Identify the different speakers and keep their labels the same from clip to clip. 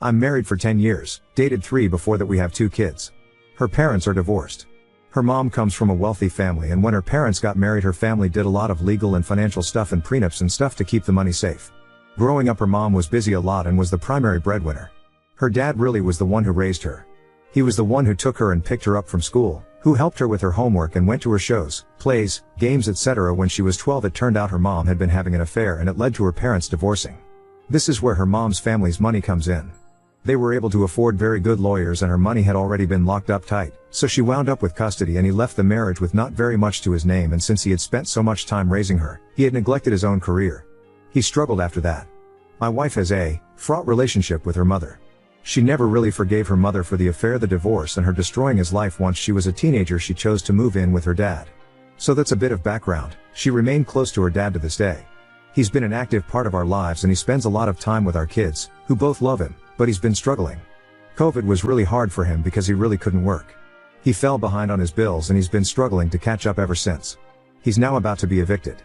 Speaker 1: I'm married for 10 years, dated 3 before that, we have 2 kids. Her parents are divorced. Her mom comes from a wealthy family, and when her parents got married her family did a lot of legal and financial stuff and prenups and stuff to keep the money safe. Growing up her mom was busy a lot and was the primary breadwinner. Her dad really was the one who raised her. He was the one who took her and picked her up from school, who helped her with her homework and went to her shows, plays, games etc. When she was 12 it turned out her mom had been having an affair and it led to her parents divorcing. This is where her mom's family's money comes in. They were able to afford very good lawyers and her money had already been locked up tight, so she wound up with custody and he left the marriage with not very much to his name, and since he had spent so much time raising her, he had neglected his own career. He struggled after that. My wife has a fraught relationship with her mother. She never really forgave her mother for the affair, the divorce, and her destroying his life. Once she was a teenager she chose to move in with her dad. So that's a bit of background. She remained close to her dad to this day. He's been an active part of our lives and he spends a lot of time with our kids, who both love him, but he's been struggling. COVID was really hard for him because he really couldn't work. He fell behind on his bills and he's been struggling to catch up ever since. He's now about to be evicted.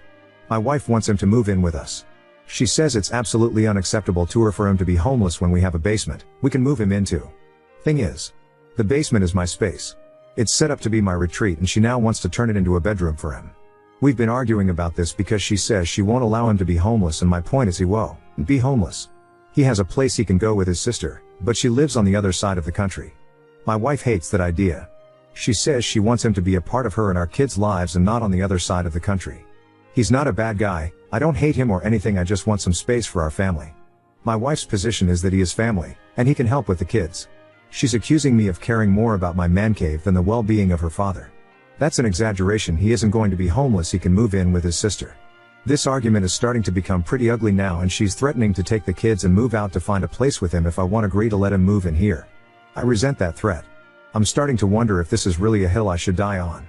Speaker 1: My wife wants him to move in with us. She says it's absolutely unacceptable to her for him to be homeless when we have a basement we can move him into. Thing is, the basement is my space. It's set up to be my retreat and she now wants to turn it into a bedroom for him. We've been arguing about this because she says she won't allow him to be homeless, and my point is he won't be homeless. He has a place he can go with his sister, but she lives on the other side of the country. My wife hates that idea. She says she wants him to be a part of her and our kids' lives and not on the other side of the country. He's not a bad guy, I don't hate him or anything, I just want some space for our family. My wife's position is that he is family, and he can help with the kids. She's accusing me of caring more about my man cave than the well-being of her father. That's an exaggeration. He isn't going to be homeless, he can move in with his sister. This argument is starting to become pretty ugly now, and she's threatening to take the kids and move out to find a place with him if I won't agree to let him move in here. I resent that threat. I'm starting to wonder if this is really a hill I should die on.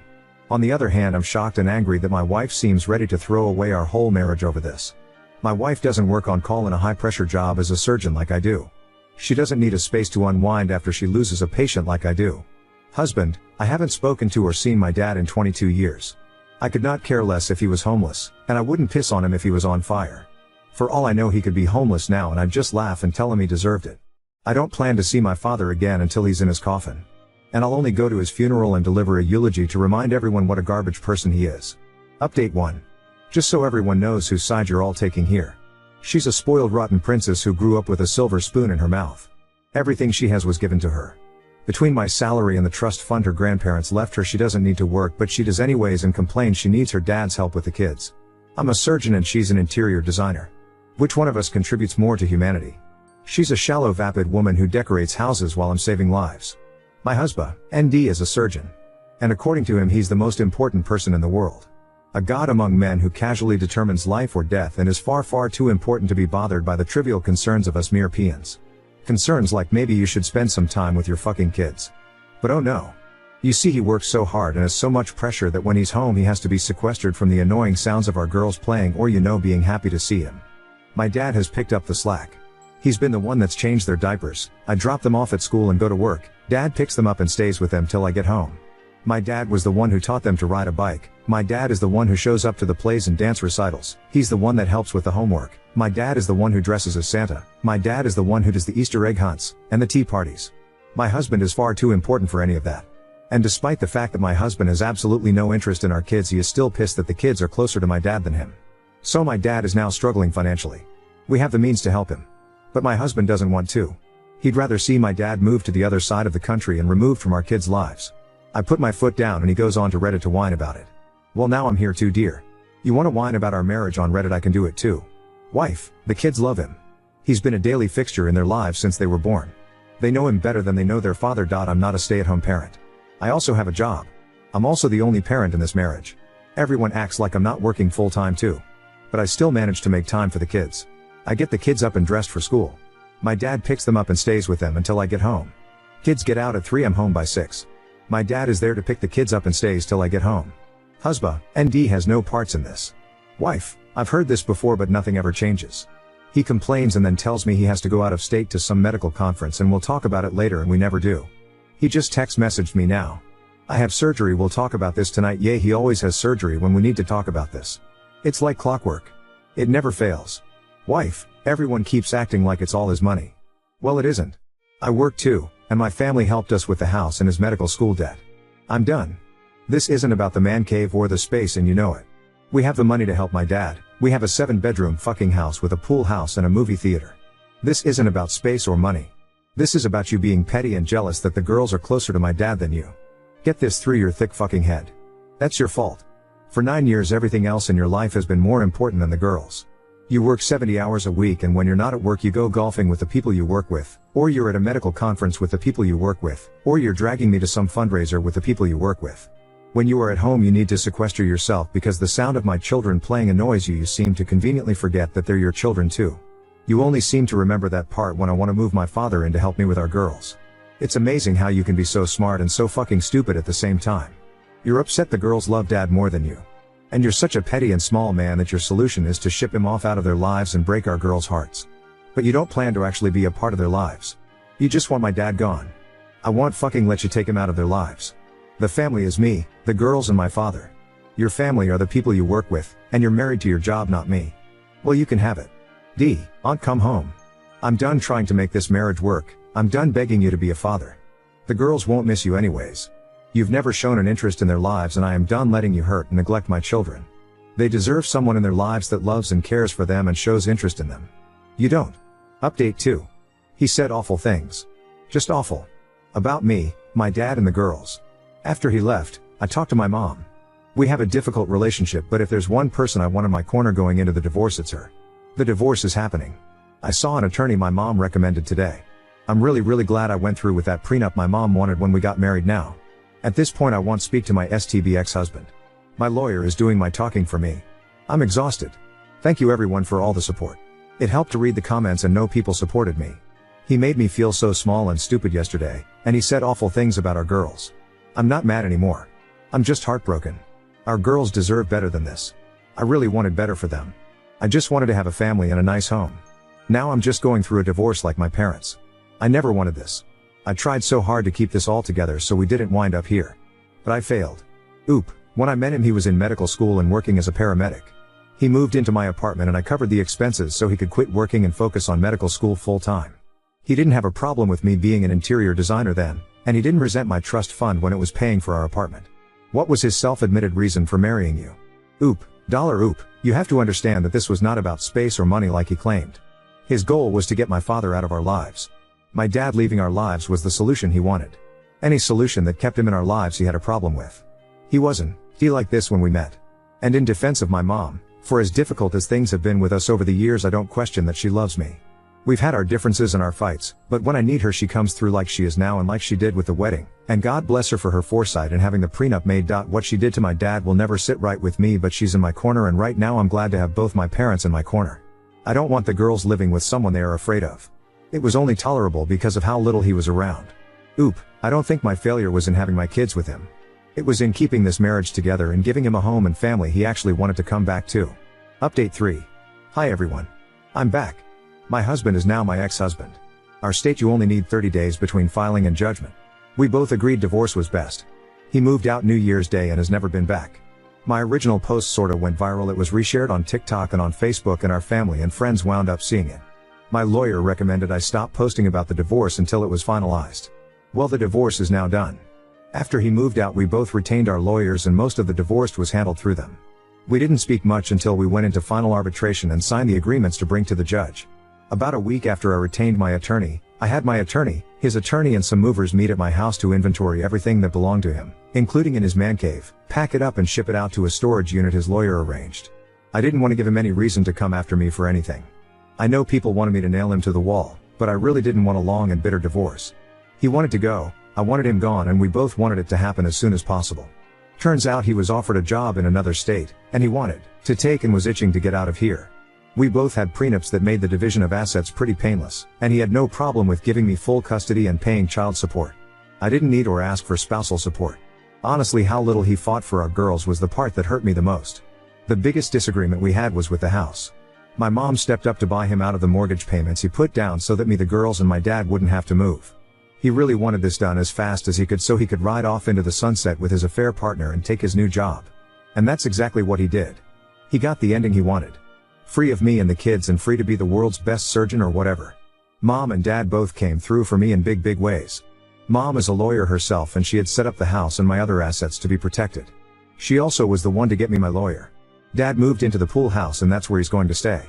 Speaker 1: On the other hand, I'm shocked and angry that my wife seems ready to throw away our whole marriage over this. My wife doesn't work on call in a high-pressure job as a surgeon like I do. She doesn't need a space to unwind after she loses a patient like I do. Husband, I haven't spoken to or seen my dad in 22 years. I could not care less if he was homeless, and I wouldn't piss on him if he was on fire. For all I know he could be homeless now and I'd just laugh and tell him he deserved it. I don't plan to see my father again until he's in his coffin. And I'll only go to his funeral and deliver a eulogy to remind everyone what a garbage person he is. Update 1. Just so everyone knows whose side you're all taking here. She's a spoiled rotten princess who grew up with a silver spoon in her mouth. Everything she has was given to her. Between my salary and the trust fund her grandparents left her, she doesn't need to work, but she does anyways and complains she needs her dad's help with the kids. I'm a surgeon and she's an interior designer. Which one of us contributes more to humanity? She's a shallow, vapid woman who decorates houses while I'm saving lives. My husband, ND, is a surgeon. And according to him he's the most important person in the world. A god among men who casually determines life or death and is far, far too important to be bothered by the trivial concerns of us mere peons. Concerns like maybe you should spend some time with your fucking kids. But oh no. You see, he works so hard and has so much pressure that when he's home he has to be sequestered from the annoying sounds of our girls playing or being happy to see him. My dad has picked up the slack. He's been the one that's changed their diapers. I drop them off at school and go to work. Dad picks them up and stays with them till I get home. My dad was the one who taught them to ride a bike. My dad is the one who shows up to the plays and dance recitals. He's the one that helps with the homework. My dad is the one who dresses as Santa. My dad is the one who does the Easter egg hunts and the tea parties. My husband is far too important for any of that. And despite the fact that my husband has absolutely no interest in our kids, he is still pissed that the kids are closer to my dad than him. So my dad is now struggling financially. We have the means to help him. But my husband doesn't want to. He'd rather see my dad move to the other side of the country and removed from our kids' lives. I put my foot down and he goes on to Reddit to whine about it. Well, now I'm here too, dear. You want to whine about our marriage on Reddit? I can do it too. Wife, the kids love him. He's been a daily fixture in their lives since they were born. They know him better than they know their father. I'm not a stay-at-home parent. I also have a job. I'm also the only parent in this marriage. Everyone acts like I'm not working full-time too. But I still manage to make time for the kids. I get the kids up and dressed for school. My dad picks them up and stays with them until I get home. Kids get out at 3, I'm home by 6. My dad is there to pick the kids up and stays till I get home. Husband, ND, has no parts in this. Wife, I've heard this before but nothing ever changes. He complains and then tells me he has to go out of state to some medical conference and we'll talk about it later, and we never do. He just text messaged me now. I have surgery, we'll talk about this tonight. Yeah, he always has surgery when we need to talk about this. It's like clockwork. It never fails. Wife, everyone keeps acting like it's all his money. Well, it isn't. I work too, and my family helped us with the house and his medical school debt. I'm done. This isn't about the man cave or the space, and you know it. We have the money to help my dad. We have a 7-bedroom fucking house with a pool house and a movie theater. This isn't about space or money. This is about you being petty and jealous that the girls are closer to my dad than you. Get this through your thick fucking head. That's your fault. For 9 years everything else in your life has been more important than the girls. You work 70 hours a week, and when you're not at work you go golfing with the people you work with, or you're at a medical conference with the people you work with, or you're dragging me to some fundraiser with the people you work with. When you are at home you need to sequester yourself because the sound of my children playing annoys you. You seem to conveniently forget that they're your children too. You only seem to remember that part when I want to move my father in to help me with our girls. It's amazing how you can be so smart and so fucking stupid at the same time. You're upset the girls love dad more than you. And you're such a petty and small man that your solution is to ship him off out of their lives and break our girls' hearts. But you don't plan to actually be a part of their lives. You just want my dad gone. I won't fucking let you take him out of their lives. The family is me, the girls, and my father. Your family are the people you work with, and you're married to your job, not me. Well, you can have it. Aunt, come home. I'm done trying to make this marriage work. I'm done begging you to be a father. The girls won't miss you anyways. You've never shown an interest in their lives, and I am done letting you hurt and neglect my children. They deserve someone in their lives that loves and cares for them and shows interest in them. You don't. Update 2. He said awful things. Just awful. About me, my dad, and the girls. After he left, I talked to my mom. We have a difficult relationship, but if there's one person I want in my corner going into the divorce, it's her. The divorce is happening. I saw an attorney my mom recommended today. I'm really glad I went through with that prenup my mom wanted when we got married now. At this point I won't speak to my STB ex-husband. My lawyer is doing my talking for me. I'm exhausted. Thank you everyone for all the support. It helped to read the comments and know people supported me. He made me feel so small and stupid yesterday, and he said awful things about our girls. I'm not mad anymore. I'm just heartbroken. Our girls deserve better than this. I really wanted better for them. I just wanted to have a family and a nice home. Now I'm just going through a divorce like my parents. I never wanted this. I tried so hard to keep this all together so we didn't wind up here. But I failed. When I met him he was in medical school and working as a paramedic. He moved into my apartment and I covered the expenses so he could quit working and focus on medical school full time. He didn't have a problem with me being an interior designer then, and he didn't resent my trust fund when it was paying for our apartment. What was his self-admitted reason for marrying you? You have to understand that this was not about space or money like he claimed. His goal was to get my father out of our lives. My dad leaving our lives was the solution he wanted. Any solution that kept him in our lives he had a problem with. He wasn't like this when we met. And in defense of my mom, for as difficult as things have been with us over the years, I don't question that she loves me. We've had our differences and our fights, but when I need her she comes through like she is now and like she did with the wedding, and God bless her for her foresight and having the prenup made. What she did to my dad will never sit right with me, but she's in my corner, and right now I'm glad to have both my parents in my corner. I don't want the girls living with someone they are afraid of. It was only tolerable because of how little he was around. I don't think my failure was in having my kids with him. It was in keeping this marriage together and giving him a home and family he actually wanted to come back to. Update 3. Hi everyone. I'm back. My husband is now my ex-husband. Our state you only need 30 days between filing and judgment. We both agreed divorce was best. He moved out New Year's Day and has never been back. My original post sorta went viral. It was reshared on TikTok and on Facebook, and our family and friends wound up seeing it. My lawyer recommended I stop posting about the divorce until it was finalized. Well, the divorce is now done. After he moved out we both retained our lawyers and most of the divorce was handled through them. We didn't speak much until we went into final arbitration and signed the agreements to bring to the judge. About a week after I retained my attorney, I had my attorney, his attorney and some movers meet at my house to inventory everything that belonged to him, including in his man cave, pack it up and ship it out to a storage unit his lawyer arranged. I didn't want to give him any reason to come after me for anything. I know people wanted me to nail him to the wall, but I really didn't want a long and bitter divorce. He wanted to go, I wanted him gone, and we both wanted it to happen as soon as possible. Turns out he was offered a job in another state, and he wanted to take and was itching to get out of here. We both had prenups that made the division of assets pretty painless, and he had no problem with giving me full custody and paying child support. I didn't need or ask for spousal support. Honestly, how little he fought for our girls was the part that hurt me the most. The biggest disagreement we had was with the house. My mom stepped up to buy him out of the mortgage payments he put down so that me, the girls, and my dad wouldn't have to move. He really wanted this done as fast as he could so he could ride off into the sunset with his affair partner and take his new job. And that's exactly what he did. He got the ending he wanted. Free of me and the kids and free to be the world's best surgeon or whatever. Mom and Dad both came through for me in big ways. Mom is a lawyer herself and she had set up the house and my other assets to be protected. She also was the one to get me my lawyer. Dad moved into the pool house and that's where he's going to stay.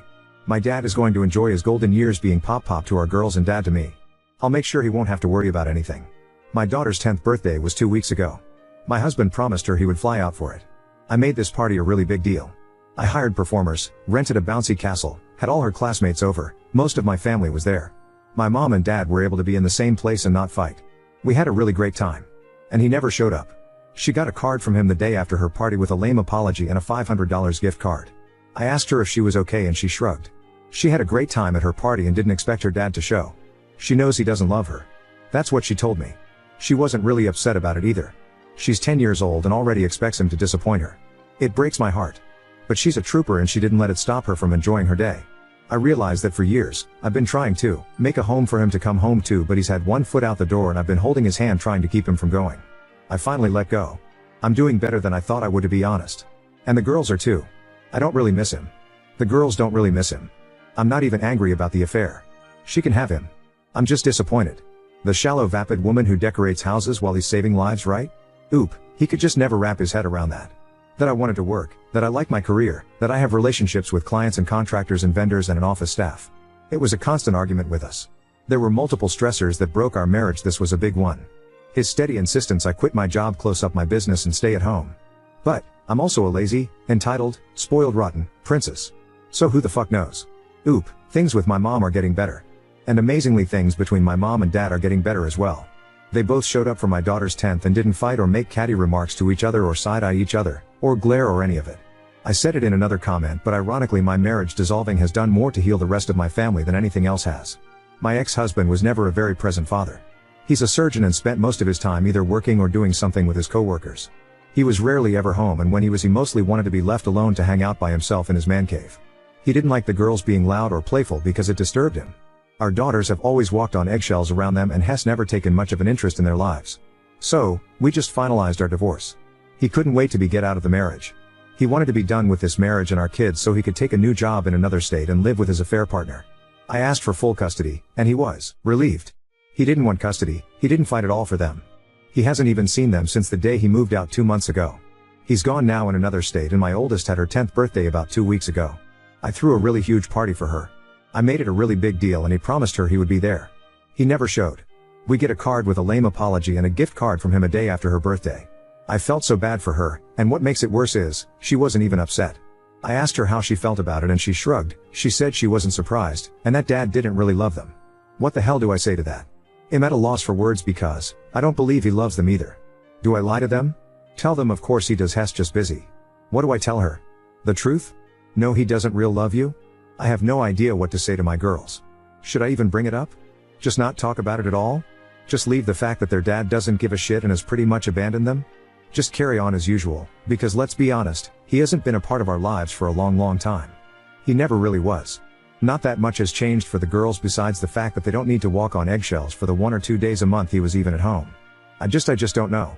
Speaker 1: My dad is going to enjoy his golden years being pop to our girls and dad to me. I'll make sure he won't have to worry about anything. My daughter's 10th birthday was 2 weeks ago. My husband promised her he would fly out for it. I made this party a really big deal. I hired performers, rented a bouncy castle, had all her classmates over, most of my family was there. My mom and dad were able to be in the same place and not fight. We had a really great time. And he never showed up. She got a card from him the day after her party with a lame apology and a $500 gift card. I asked her if she was okay and she shrugged. She had a great time at her party and didn't expect her dad to show. She knows he doesn't love her. That's what she told me. She wasn't really upset about it either. She's 10 years old and already expects him to disappoint her. It breaks my heart. But she's a trooper and she didn't let it stop her from enjoying her day. I realized that for years, I've been trying to make a home for him to come home to, but he's had one foot out the door and I've been holding his hand trying to keep him from going. I finally let go. I'm doing better than I thought I would, to be honest. And the girls are too. I don't really miss him. The girls don't really miss him. I'm not even angry about the affair. She can have him. I'm just disappointed. The shallow vapid woman who decorates houses while he's saving lives, right? Oop, he could just never wrap his head around that. That I wanted to work, that I like my career, that I have relationships with clients and contractors and vendors and an office staff. It was a constant argument with us. There were multiple stressors that broke our marriage. This was a big one. His steady insistence I quit my job, close up my business and stay at home. But, I'm also a lazy, entitled, spoiled rotten princess. So who the fuck knows? Oop, things with my mom are getting better. And amazingly, things between my mom and dad are getting better as well. They both showed up for my daughter's 10th and didn't fight or make catty remarks to each other or side-eye each other, or glare or any of it. I said it in another comment, but ironically my marriage dissolving has done more to heal the rest of my family than anything else has. My ex-husband was never a very present father. He's a surgeon and spent most of his time either working or doing something with his co-workers. He was rarely ever home, and when he was, he mostly wanted to be left alone to hang out by himself in his man cave. He didn't like the girls being loud or playful because it disturbed him. Our daughters have always walked on eggshells around them and has never taken much of an interest in their lives. So, we just finalized our divorce. He couldn't wait to get out of the marriage. He wanted to be done with this marriage and our kids so he could take a new job in another state and live with his affair partner. I asked for full custody, and he was relieved. He didn't want custody, he didn't fight at all for them. He hasn't even seen them since the day he moved out 2 months ago. He's gone now in another state, and my oldest had her 10th birthday about 2 weeks ago. I threw a really huge party for her. I made it a really big deal and he promised her he would be there. He never showed. We get a card with a lame apology and a gift card from him a day after her birthday. I felt so bad for her, and what makes it worse is, she wasn't even upset. I asked her how she felt about it and she shrugged. She said she wasn't surprised, and that dad didn't really love them. What the hell do I say to that? I'm at a loss for words because, I don't believe he loves them either. Do I lie to them? Tell them of course he does, Hess just busy. What do I tell her? The truth? No, he doesn't real love you? I have no idea what to say to my girls. Should I even bring it up? Just not talk about it at all? Just leave the fact that their dad doesn't give a shit and has pretty much abandoned them? Just carry on as usual, because let's be honest, he hasn't been a part of our lives for a long time. He never really was. Not that much has changed for the girls besides the fact that they don't need to walk on eggshells for the 1 or 2 days a month he was even at home. I just don't know.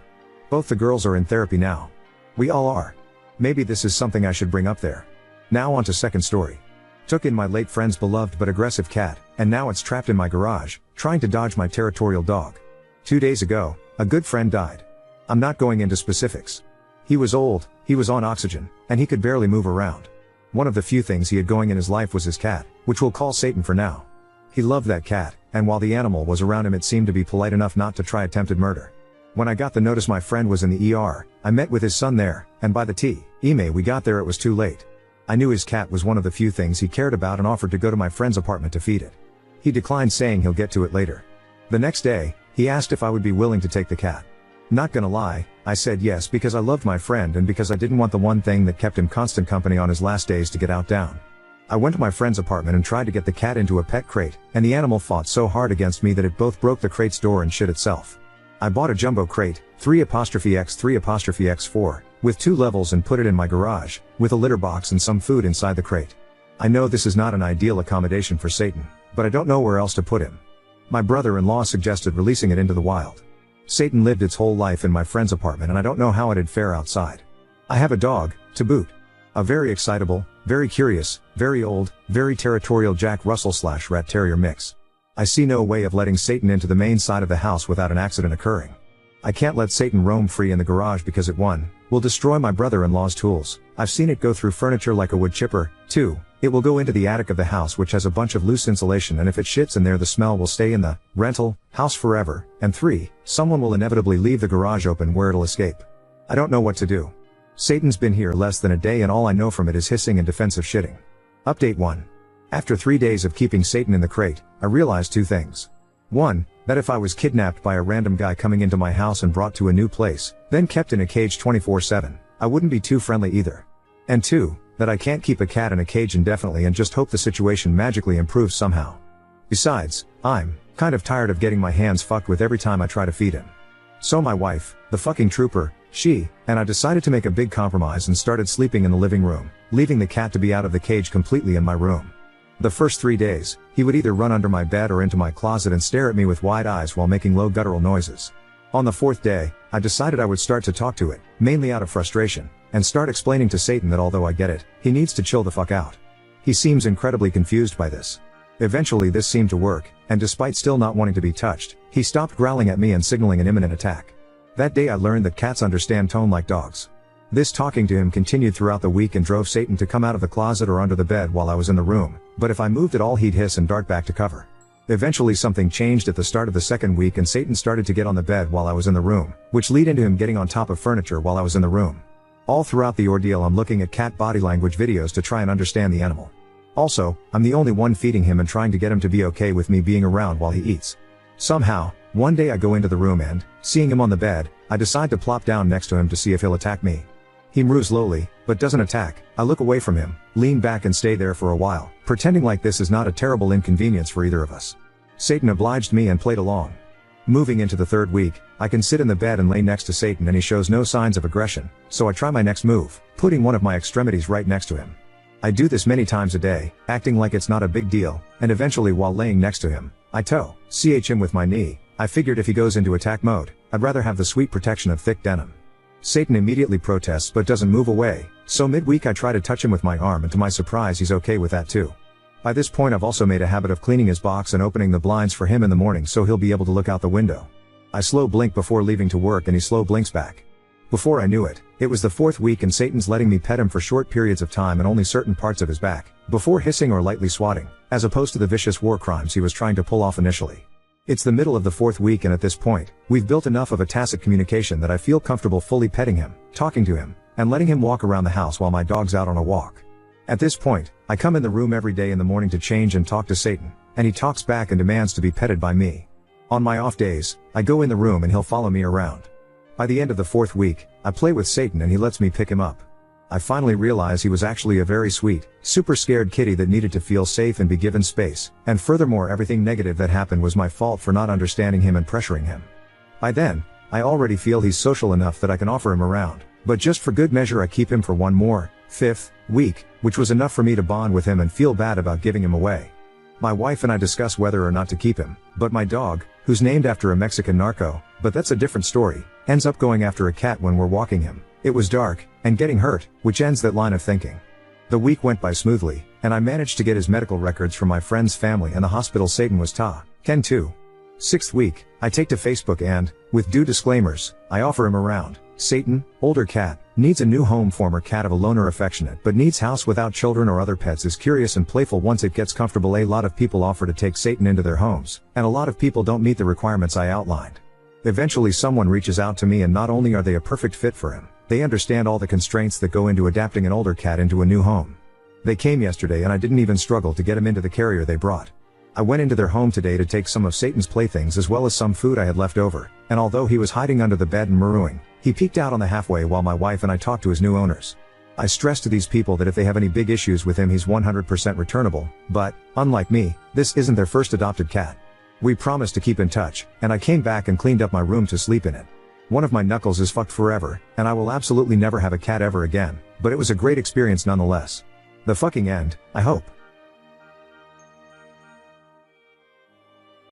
Speaker 1: Both the girls are in therapy now. We all are. Maybe this is something I should bring up there. Now on to second story. Took in my late friend's beloved but aggressive cat, and now it's trapped in my garage, trying to dodge my territorial dog. 2 days ago, a good friend died. I'm not going into specifics. He was old, he was on oxygen, and he could barely move around. One of the few things he had going in his life was his cat, which we'll call Satan for now. He loved that cat, and while the animal was around him it seemed to be polite enough not to try attempted murder. When I got the notice my friend was in the ER, I met with his son there, and by the time we got there it was too late. I knew his cat was one of the few things he cared about and offered to go to my friend's apartment to feed it. He declined, saying he'll get to it later. The next day, he asked if I would be willing to take the cat. Not gonna lie, I said yes because I loved my friend and because I didn't want the one thing that kept him constant company on his last days to get outdown. I went to my friend's apartment and tried to get the cat into a pet crate, and the animal fought so hard against me that it both broke the crate's door and shit itself. I bought a jumbo crate, 3x3x4, with 2 levels and put it in my garage, with a litter box and some food inside the crate. I know this is not an ideal accommodation for Satan, but I don't know where else to put him. My brother-in-law suggested releasing it into the wild. Satan lived its whole life in my friend's apartment and I don't know how it'd fare outside. I have a dog, to boot. A very excitable, very curious, very old, very territorial Jack Russell / Rat Terrier mix. I see no way of letting Satan into the main side of the house without an accident occurring. I can't let Satan roam free in the garage because it 1. Will destroy my brother-in-law's tools. I've seen it go through furniture like a wood chipper. 2. It will go into the attic of the house which has a bunch of loose insulation, and if it shits in there the smell will stay in the rental house forever. And 3. Someone will inevitably leave the garage open where it'll escape. I don't know what to do. Satan's been here less than a day and all I know from it is hissing and defensive shitting. Update 1. After 3 days of keeping Satan in the crate, I realized 2 things. 1. That if I was kidnapped by a random guy coming into my house and brought to a new place, then kept in a cage 24/7, I wouldn't be too friendly either. And 2. That I can't keep a cat in a cage indefinitely and just hope the situation magically improves somehow. Besides, I'm kind of tired of getting my hands fucked with every time I try to feed him. So my wife, the fucking trooper, she and I decided to make a big compromise and started sleeping in the living room, leaving the cat to be out of the cage completely in my room. The first 3 days, he would either run under my bed or into my closet and stare at me with wide eyes while making low guttural noises. On the 4th day, I decided I would start to talk to it, mainly out of frustration, and start explaining to Satan that although I get it, he needs to chill the fuck out. He seems incredibly confused by this. Eventually this seemed to work, and despite still not wanting to be touched, he stopped growling at me and signaling an imminent attack. That day I learned that cats understand tone like dogs. This talking to him continued throughout the week and drove Satan to come out of the closet or under the bed while I was in the room, but if I moved at all he'd hiss and dart back to cover. Eventually something changed at the start of the 2nd week and Satan started to get on the bed while I was in the room, which led into him getting on top of furniture while I was in the room. All throughout the ordeal I'm looking at cat body language videos to try and understand the animal. Also, I'm the only one feeding him and trying to get him to be okay with me being around while he eats. Somehow, one day I go into the room and, seeing him on the bed, I decide to plop down next to him to see if he'll attack me. He moves slowly, but doesn't attack. I look away from him, lean back and stay there for a while, pretending like this is not a terrible inconvenience for either of us. Satan obliged me and played along. Moving into the 3rd week, I can sit in the bed and lay next to Satan and he shows no signs of aggression, so I try my next move, putting one of my extremities right next to him. I do this many times a day, acting like it's not a big deal, and eventually while laying next to him, I ch him with my knee. I figured if he goes into attack mode, I'd rather have the sweet protection of thick denim. Satan immediately protests but doesn't move away, so midweek I try to touch him with my arm and to my surprise he's okay with that too. By this point I've also made a habit of cleaning his box and opening the blinds for him in the morning so he'll be able to look out the window. I slow blink before leaving to work and he slow blinks back. Before I knew it, it was the 4th week and Satan's letting me pet him for short periods of time and only certain parts of his back, before hissing or lightly swatting, as opposed to the vicious war crimes he was trying to pull off initially. It's the middle of the 4th week and at this point, we've built enough of a tacit communication that I feel comfortable fully petting him, talking to him, and letting him walk around the house while my dog's out on a walk. At this point, I come in the room every day in the morning to change and talk to Satan, and he talks back and demands to be petted by me. On my off days, I go in the room and he'll follow me around. By the end of the 4th week, I play with Satan and he lets me pick him up. I finally realize he was actually a very sweet, super scared kitty that needed to feel safe and be given space, and furthermore everything negative that happened was my fault for not understanding him and pressuring him. By then, I already feel he's social enough that I can offer him around, but just for good measure I keep him for one more, 5th week, which was enough for me to bond with him and feel bad about giving him away. My wife and I discuss whether or not to keep him, but my dog, who's named after a Mexican narco, but that's a different story, ends up going after a cat when we're walking him. It was dark, and getting hurt, which ends that line of thinking. The week went by smoothly, and I managed to get his medical records from my friend's family and the hospital Satan was Ken too. 6th week, I take to Facebook and, with due disclaimers, I offer him around. Satan, older cat, needs a new home. Former cat of a loner, affectionate but needs house without children or other pets, is curious and playful once it gets comfortable. A lot of people offer to take Satan into their homes, and a lot of people don't meet the requirements I outlined. Eventually someone reaches out to me and not only are they a perfect fit for him, they understand all the constraints that go into adapting an older cat into a new home. They came yesterday and I didn't even struggle to get him into the carrier they brought. I went into their home today to take some of Satan's playthings as well as some food I had left over, and although he was hiding under the bed and maroon, he peeked out on the halfway while my wife and I talked to his new owners. I stress to these people that if they have any big issues with him he's 100% returnable, but, unlike me, this isn't their first adopted cat. We promised to keep in touch, and I came back and cleaned up my room to sleep in it. One of my knuckles is fucked forever, and I will absolutely never have a cat ever again, but it was a great experience nonetheless. The fucking end, I hope.